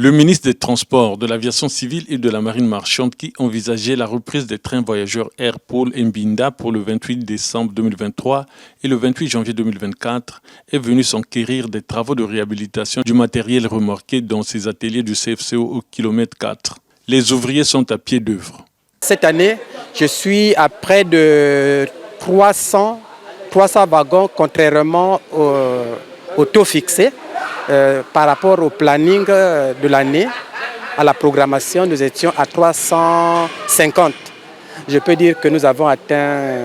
Le ministre des Transports, de l'Aviation civile et de la Marine marchande qui envisageait la reprise des trains voyageurs Air Paul Mbinda pour le 28 décembre 2023 et le 28 janvier 2024 est venu s'enquérir des travaux de réhabilitation du matériel remorqué dans ses ateliers du CFCO au kilomètre 4. Les ouvriers sont à pied d'œuvre. Cette année, je suis à près de 300 wagons, contrairement au taux fixé. Par rapport au planning de l'année, à la programmation, nous étions à 350. Je peux dire que nous avons atteint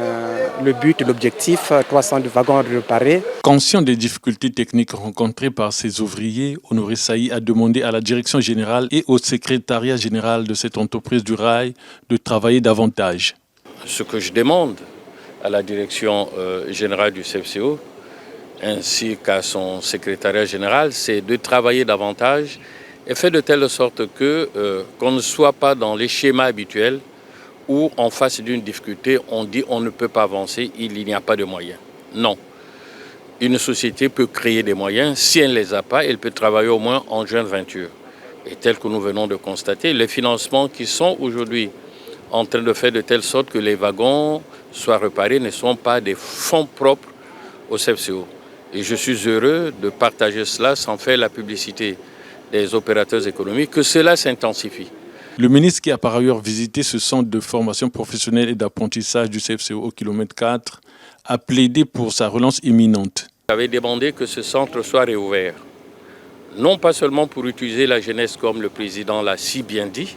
le but, l'objectif, 300 wagons réparés. Conscient des difficultés techniques rencontrées par ces ouvriers, Honoré Saï a demandé à la direction générale et au secrétariat général de cette entreprise du rail de travailler davantage. Ce que je demande à la direction générale du CFCO, ainsi qu'à son secrétariat général, c'est de travailler davantage et faire de telle sorte qu'on ne soit pas dans les schémas habituels où en face d'une difficulté, on dit on ne peut pas avancer, il n'y a pas de moyens. Non. Une société peut créer des moyens, si elle ne les a pas, elle peut travailler au moins en joint venture. Et tel que nous venons de constater, les financements qui sont aujourd'hui en train de faire de telle sorte que les wagons soient réparés ne sont pas des fonds propres au CFCO. Et je suis heureux de partager cela sans faire la publicité des opérateurs économiques, que cela s'intensifie. Le ministre qui a par ailleurs visité ce centre de formation professionnelle et d'apprentissage du CFCO au kilomètre 4 a plaidé pour sa relance imminente. J'avais demandé que ce centre soit réouvert, non pas seulement pour utiliser la jeunesse comme le président l'a si bien dit,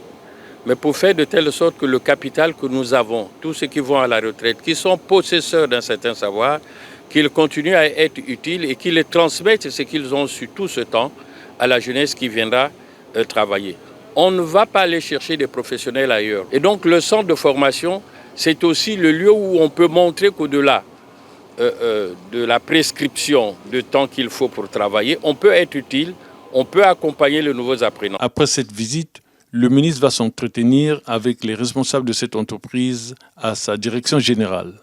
mais pour faire de telle sorte que le capital que nous avons, tous ceux qui vont à la retraite, qui sont possesseurs d'un certain savoir, qu'ils continuent à être utiles et qu'ils transmettent ce qu'ils ont su tout ce temps à la jeunesse qui viendra travailler. On ne va pas aller chercher des professionnels ailleurs. Et donc le centre de formation, c'est aussi le lieu où on peut montrer qu'au-delà de la prescription de temps qu'il faut pour travailler, on peut être utile, on peut accompagner les nouveaux apprenants. Après cette visite, le ministre va s'entretenir avec les responsables de cette entreprise à sa direction générale.